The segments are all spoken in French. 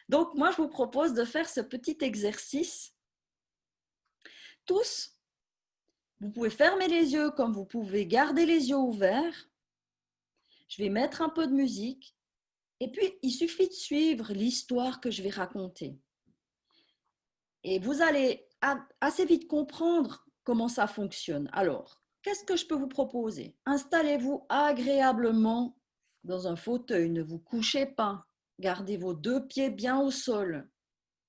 Donc, moi, je vous propose de faire ce petit exercice. Tous, vous pouvez fermer les yeux comme vous pouvez garder les yeux ouverts. Je vais mettre un peu de musique et puis il suffit de suivre l'histoire que je vais raconter. Et vous allez assez vite comprendre comment ça fonctionne. Alors, qu'est-ce que je peux vous proposer? Installez-vous agréablement dans un fauteuil, ne vous couchez pas. Gardez vos 2 pieds bien au sol,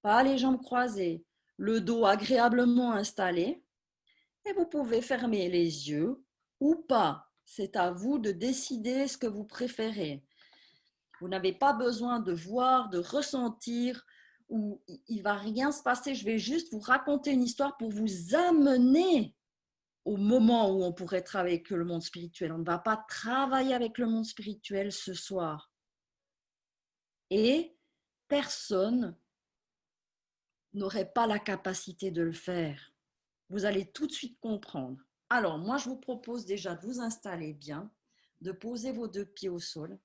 pas les jambes croisées, le dos agréablement installé. Et vous pouvez fermer les yeux ou pas. C'est à vous de décider ce que vous préférez. Vous n'avez pas besoin de voir, de ressentir, ou il ne va rien se passer. Je vais juste vous raconter une histoire pour vous amener au moment où on pourrait travailler avec le monde spirituel. On ne va pas travailler avec le monde spirituel ce soir. Et personne n'aurait pas la capacité de le faire. Vous allez tout de suite comprendre. Alors, moi, je vous propose déjà de vous installer bien, de poser vos 2 pieds au sol.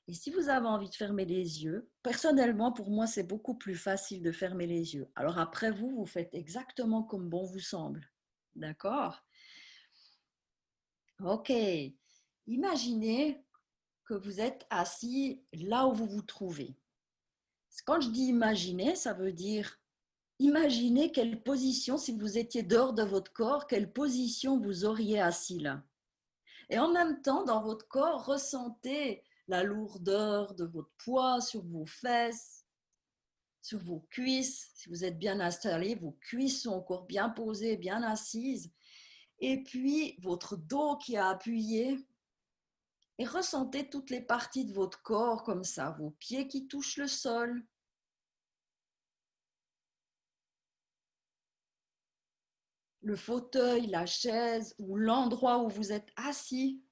Et si vous avez envie de fermer les yeux, personnellement, pour moi, c'est beaucoup plus facile de fermer les yeux. Alors après, vous faites exactement comme bon vous semble. D'accord? Ok. Imaginez que vous êtes assis là où vous vous trouvez. Quand je dis imaginer, ça veut dire imaginez quelle position, si vous étiez dehors de votre corps, quelle position vous auriez assis là. Et en même temps, dans votre corps, ressentez la lourdeur de votre poids sur vos fesses, sur vos cuisses. Si vous êtes bien installé, vos cuisses sont encore bien posées, bien assises. Et puis, votre dos qui est appuyé. Et ressentez toutes les parties de votre corps comme ça, vos pieds qui touchent le sol. Le fauteuil, la chaise ou l'endroit où vous êtes assis.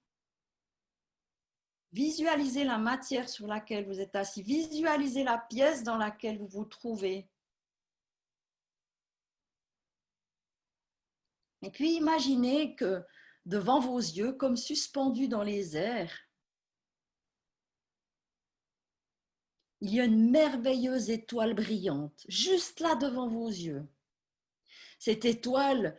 Visualisez la matière sur laquelle vous êtes assis. Visualisez la pièce dans laquelle vous vous trouvez. Et puis imaginez que devant vos yeux, comme suspendu dans les airs, il y a une merveilleuse étoile brillante, juste là devant vos yeux. Cette étoile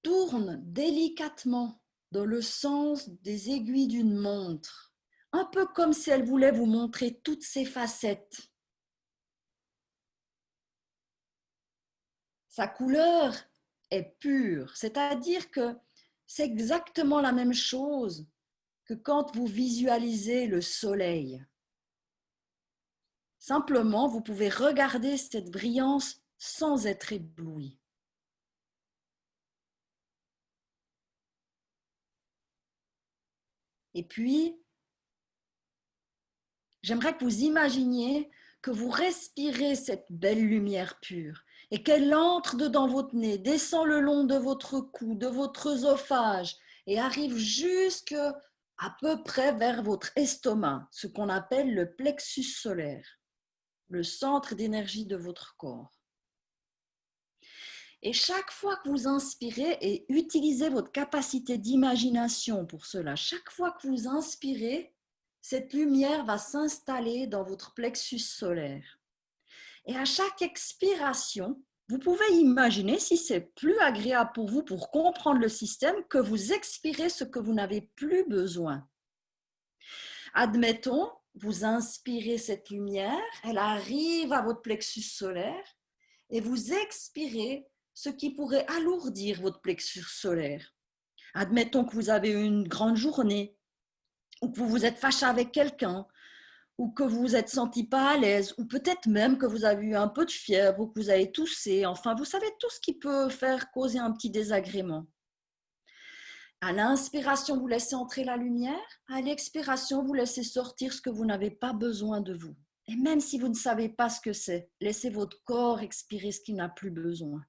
tourne délicatement dans le sens des aiguilles d'une montre, un peu comme si elle voulait vous montrer toutes ses facettes. Sa couleur est pure, c'est-à-dire que c'est exactement la même chose que quand vous visualisez le soleil. Simplement, vous pouvez regarder cette brillance sans être ébloui. Et puis, j'aimerais que vous imaginiez que vous respirez cette belle lumière pure et qu'elle entre dedans votre nez, descend le long de votre cou, de votre œsophage et arrive jusque à peu près vers votre estomac, ce qu'on appelle le plexus solaire, le centre d'énergie de votre corps. Et chaque fois que vous inspirez, et utilisez votre capacité d'imagination pour cela, chaque fois que vous inspirez, cette lumière va s'installer dans votre plexus solaire. Et à chaque expiration, vous pouvez imaginer, si c'est plus agréable pour vous pour comprendre le système, que vous expirez ce que vous n'avez plus besoin. Admettons, vous inspirez cette lumière, elle arrive à votre plexus solaire et vous expirez ce qui pourrait alourdir votre plexus solaire. Admettons que vous avez une grande journée, ou que vous vous êtes fâché avec quelqu'un, ou que vous vous êtes senti pas à l'aise, ou peut-être même que vous avez eu un peu de fièvre, ou que vous avez toussé. Enfin, vous savez tout ce qui peut faire causer un petit désagrément. À l'inspiration, vous laissez entrer la lumière. À l'expiration, vous laissez sortir ce que vous n'avez pas besoin de vous. Et même si vous ne savez pas ce que c'est, laissez votre corps expirer ce qu'il n'a plus besoin.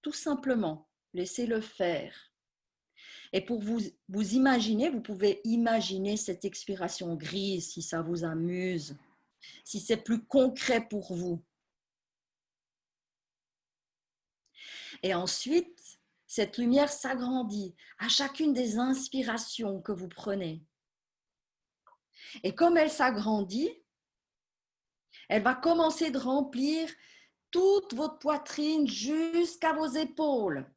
Tout simplement, laissez-le faire. Et pour vous imaginer, vous pouvez imaginer cette expiration grise si ça vous amuse, si c'est plus concret pour vous. Et ensuite, cette lumière s'agrandit à chacune des inspirations que vous prenez. Et comme elle s'agrandit, Elle va commencer de remplir toute votre poitrine jusqu'à vos épaules.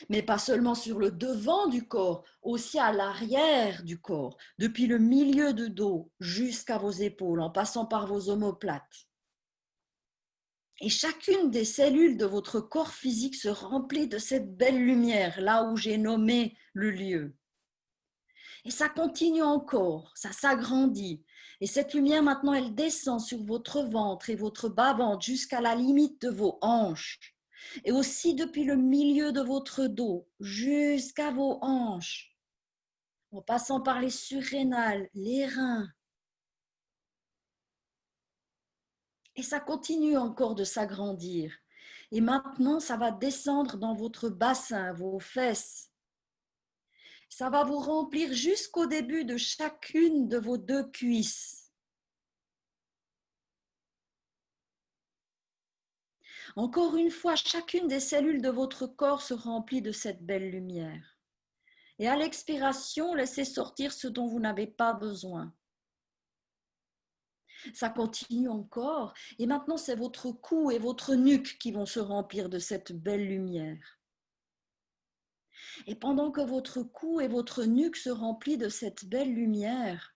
Mais pas seulement sur le devant du corps, aussi à l'arrière du corps, depuis le milieu du dos jusqu'à vos épaules, en passant par vos omoplates. Et chacune des cellules de votre corps physique se remplit de cette belle lumière, là où j'ai nommé le lieu. Et ça continue encore, ça s'agrandit. Et cette lumière, maintenant, elle descend sur votre ventre et votre bas-ventre jusqu'à la limite de vos hanches. Et aussi depuis le milieu de votre dos jusqu'à vos hanches, en passant par les surrénales, les reins. Et ça continue encore de s'agrandir. Et maintenant, ça va descendre dans votre bassin, vos fesses. Ça va vous remplir jusqu'au début de chacune de vos 2 cuisses. Encore une fois, chacune des cellules de votre corps se remplit de cette belle lumière. Et à l'expiration, laissez sortir ce dont vous n'avez pas besoin. Ça continue encore. Et maintenant, c'est votre cou et votre nuque qui vont se remplir de cette belle lumière. Et pendant que votre cou et votre nuque se remplissent de cette belle lumière,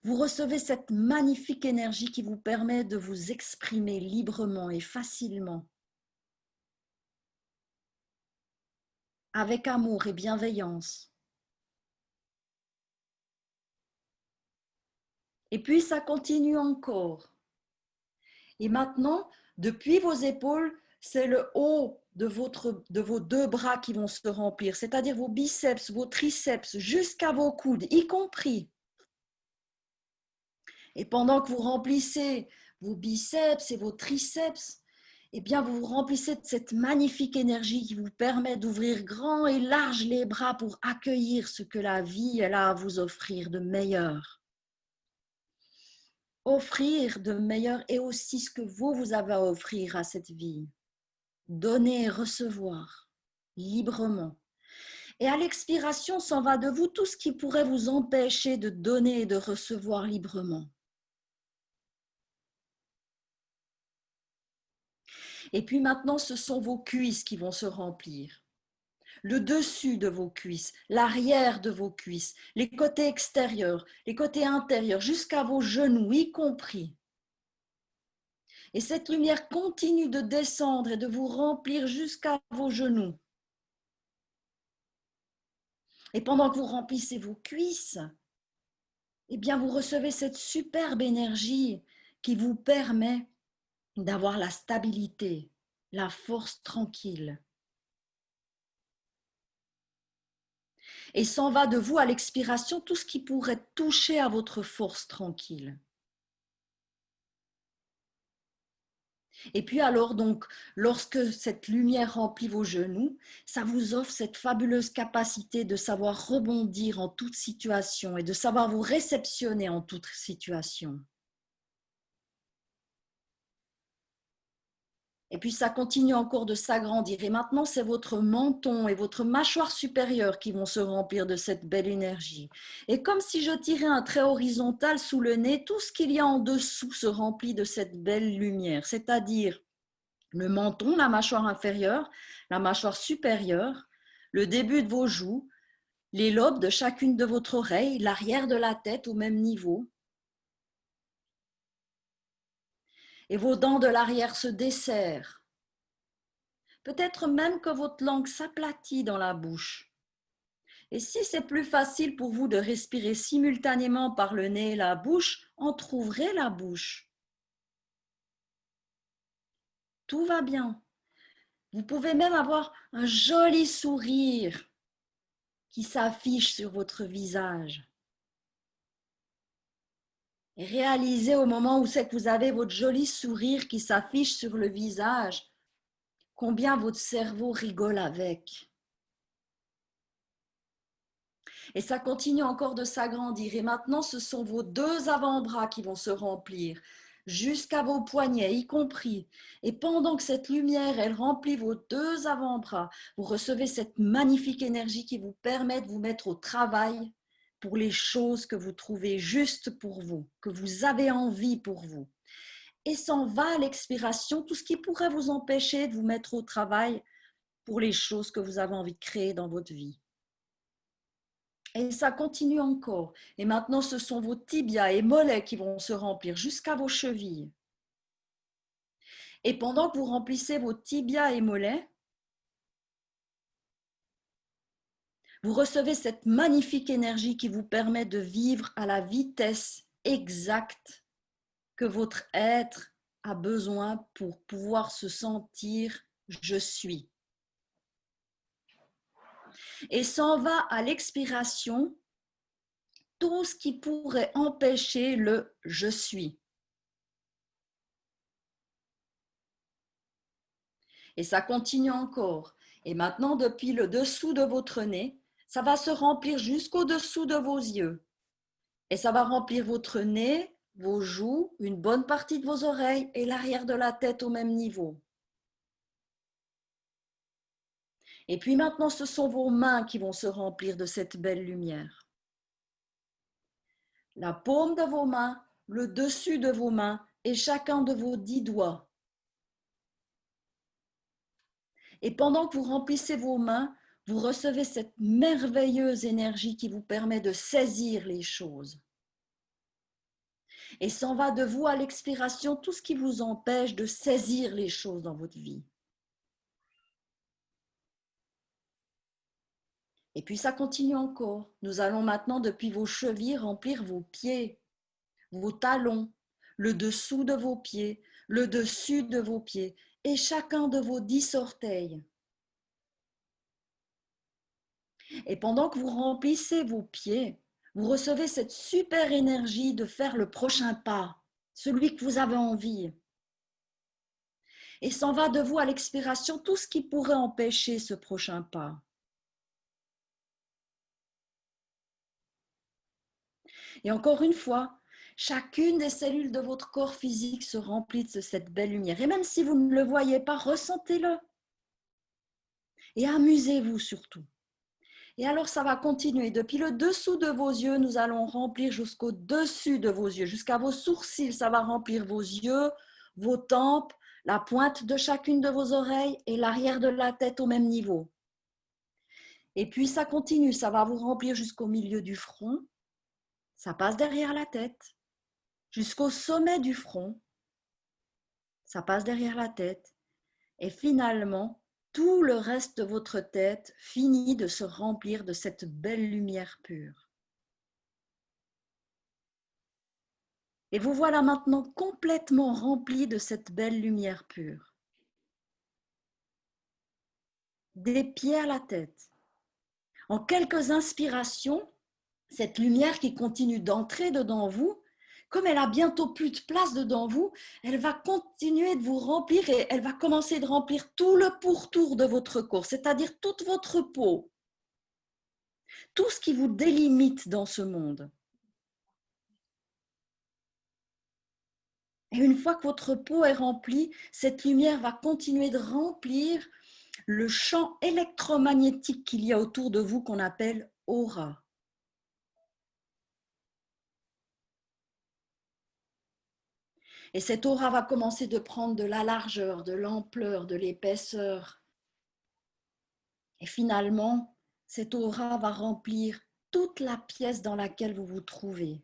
vous recevez cette magnifique énergie qui vous permet de vous exprimer librement et facilement, avec amour et bienveillance. Et puis ça continue encore. Et maintenant, depuis vos épaules, c'est le haut de vos 2 bras qui vont se remplir, c'est-à-dire vos biceps, vos triceps, jusqu'à vos coudes, y compris. Et pendant que vous remplissez vos biceps et vos triceps, eh bien, vous vous remplissez de cette magnifique énergie qui vous permet d'ouvrir grand et large les bras pour accueillir ce que la vie elle a à vous offrir de meilleur. Offrir de meilleur et aussi ce que vous avez à offrir à cette vie. Donner et recevoir librement. Et à l'expiration, s'en va de vous tout ce qui pourrait vous empêcher de donner et de recevoir librement. Et puis maintenant, ce sont vos cuisses qui vont se remplir. Le dessus de vos cuisses, l'arrière de vos cuisses, les côtés extérieurs, les côtés intérieurs, jusqu'à vos genoux, y compris. Et cette lumière continue de descendre et de vous remplir jusqu'à vos genoux. Et pendant que vous remplissez vos cuisses, eh bien vous recevez cette superbe énergie qui vous permet d'avoir la stabilité, la force tranquille. Et s'en va de vous à l'expiration tout ce qui pourrait toucher à votre force tranquille. Et puis alors donc, lorsque cette lumière remplit vos genoux, ça vous offre cette fabuleuse capacité de savoir rebondir en toute situation et de savoir vous réceptionner en toute situation. Et puis ça continue encore de s'agrandir. Et maintenant, c'est votre menton et votre mâchoire supérieure qui vont se remplir de cette belle énergie. Et comme si je tirais un trait horizontal sous le nez, tout ce qu'il y a en dessous se remplit de cette belle lumière, c'est-à-dire le menton, la mâchoire inférieure, la mâchoire supérieure, le début de vos joues, les lobes de chacune de votre oreille, l'arrière de la tête au même niveau. Et vos dents de l'arrière se desserrent. Peut-être même que votre langue s'aplatit dans la bouche. Et si c'est plus facile pour vous de respirer simultanément par le nez et la bouche, entrouvrez la bouche. Tout va bien. Vous pouvez même avoir un joli sourire qui s'affiche sur votre visage. Et réalisez au moment où c'est que vous avez votre joli sourire qui s'affiche sur le visage, combien votre cerveau rigole avec. Et ça continue encore de s'agrandir. Et maintenant, ce sont vos 2 avant-bras qui vont se remplir, jusqu'à vos poignets, y compris. Et pendant que cette lumière, elle remplit vos 2 avant-bras, vous recevez cette magnifique énergie qui vous permet de vous mettre au travail pour les choses que vous trouvez justes pour vous, que vous avez envie pour vous. et s'en va à l'expiration tout ce qui pourrait vous empêcher de vous mettre au travail pour les choses que vous avez envie de créer dans votre vie. Et ça continue encore. Et maintenant, ce sont vos tibias et mollets qui vont se remplir jusqu'à vos chevilles. Et pendant que vous remplissez vos tibias et mollets, vous recevez cette magnifique énergie qui vous permet de vivre à la vitesse exacte que votre être a besoin pour pouvoir se sentir « je suis ». Et s'en va à l'expiration tout ce qui pourrait empêcher le « je suis ». Et ça continue encore. Et maintenant, depuis le dessous de votre nez, ça va se remplir jusqu'au-dessous de vos yeux. Et ça va remplir votre nez, vos joues, une bonne partie de vos oreilles et l'arrière de la tête au même niveau. Et puis maintenant, ce sont vos mains qui vont se remplir de cette belle lumière. La paume de vos mains, le dessus de vos mains et chacun de vos 10 doigts. Et pendant que vous remplissez vos mains, vous recevez cette merveilleuse énergie qui vous permet de saisir les choses. Et s'en va de vous à l'expiration tout ce qui vous empêche de saisir les choses dans votre vie. Et puis ça continue encore. Nous allons maintenant depuis vos chevilles remplir vos pieds, vos talons, le dessous de vos pieds, le dessus de vos pieds et chacun de vos 10 orteils. Et pendant que vous remplissez vos pieds, vous recevez cette super énergie de faire le prochain pas, celui que vous avez envie. Et s'en va de vous à l'expiration tout ce qui pourrait empêcher ce prochain pas. Et encore une fois, chacune des cellules de votre corps physique se remplit de cette belle lumière. Et même si vous ne le voyez pas, ressentez-le. Et amusez-vous surtout. Et alors, ça va continuer. Depuis le dessous de vos yeux, nous allons remplir jusqu'au dessus de vos yeux, jusqu'à vos sourcils. Ça va remplir vos yeux, vos tempes, la pointe de chacune de vos oreilles et l'arrière de la tête au même niveau. Et puis, ça continue. Ça va vous remplir jusqu'au milieu du front. Ça passe derrière la tête, jusqu'au sommet du front. Ça passe derrière la tête. Et finalement, tout le reste de votre tête finit de se remplir de cette belle lumière pure. Et vous voilà maintenant complètement rempli de cette belle lumière pure. Des pieds à la tête. En quelques inspirations, cette lumière qui continue d'entrer dedans vous, comme elle a bientôt plus de place dedans vous, elle va continuer de vous remplir et elle va commencer de remplir tout le pourtour de votre corps, c'est-à-dire toute votre peau, tout ce qui vous délimite dans ce monde. Et une fois que votre peau est remplie, cette lumière va continuer de remplir le champ électromagnétique qu'il y a autour de vous qu'on appelle aura. Et cette aura va commencer de prendre de la largeur, de l'ampleur, de l'épaisseur. Et finalement, cette aura va remplir toute la pièce dans laquelle vous vous trouvez,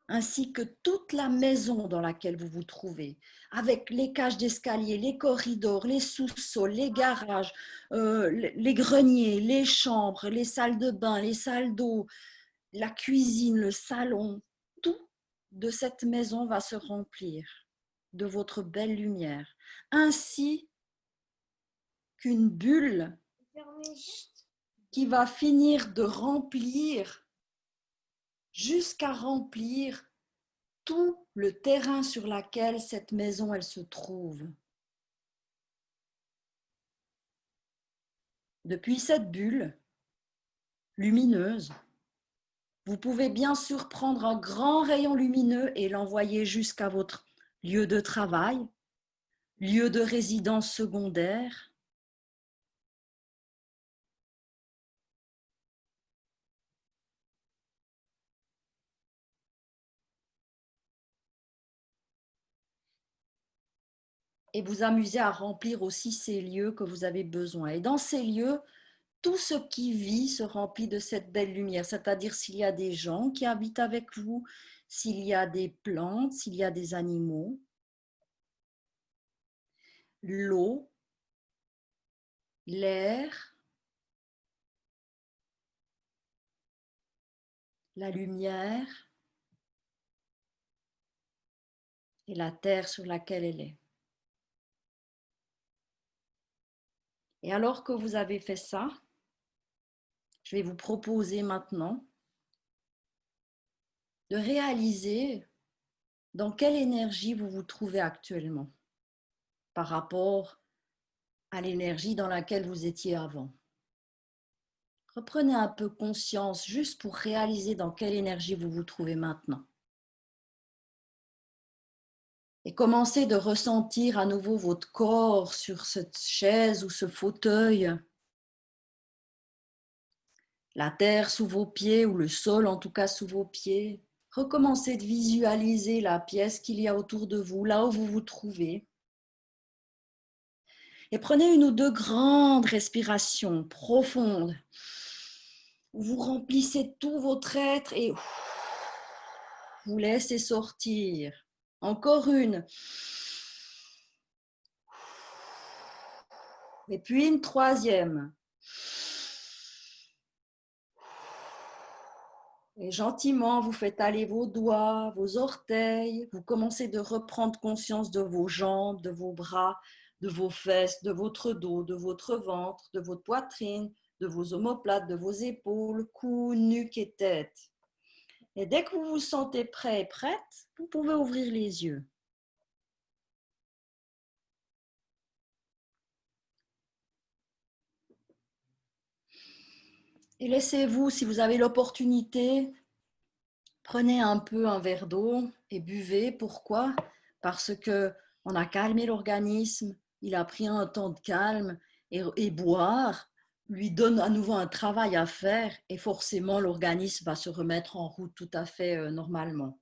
ainsi que toute la maison dans laquelle vous vous trouvez, avec les cages d'escalier, les corridors, les sous-sols, les garages, les greniers, les chambres, les salles de bain, les salles d'eau, la cuisine, le salon, tout de cette maison va se remplir de votre belle lumière, ainsi qu'une bulle qui va finir de remplir jusqu'à remplir tout le terrain sur lequel cette maison elle se trouve. Depuis cette bulle lumineuse, vous pouvez bien sûr prendre un grand rayon lumineux et l'envoyer jusqu'à votre lieu de travail, lieu de résidence secondaire, et vous amuser à remplir aussi ces lieux que vous avez besoin. Et dans ces lieux, tout ce qui vit se remplit de cette belle lumière, c'est-à-dire s'il y a des gens qui habitent avec vous, s'il y a des plantes, s'il y a des animaux, l'eau, l'air, la lumière et la terre sur laquelle elle est. Et alors que vous avez fait ça, je vais vous proposer maintenant de réaliser dans quelle énergie vous vous trouvez actuellement par rapport à l'énergie dans laquelle vous étiez avant. Reprenez un peu conscience juste pour réaliser dans quelle énergie vous vous trouvez maintenant. Et commencez de ressentir à nouveau votre corps sur cette chaise ou ce fauteuil, la terre sous vos pieds ou le sol en tout cas sous vos pieds. Recommencez de visualiser la pièce qu'il y a autour de vous, là où vous vous trouvez. Et prenez une ou deux grandes respirations profondes où vous remplissez tout votre être et vous laissez sortir. Encore une. Et puis une troisième. Et gentiment, vous faites aller vos doigts, vos orteils. Vous commencez de reprendre conscience de vos jambes, de vos bras, de vos fesses, de votre dos, de votre ventre, de votre poitrine, de vos omoplates, de vos épaules, cou, nuque et tête. Et dès que vous vous sentez prêt et prête, vous pouvez ouvrir les yeux. Et laissez-vous, si vous avez l'opportunité, prenez un peu un verre d'eau et buvez. Pourquoi? Parce qu'on a calmé l'organisme, il a pris un temps de calme et boire lui donne à nouveau un travail à faire et forcément l'organisme va se remettre en route tout à fait normalement.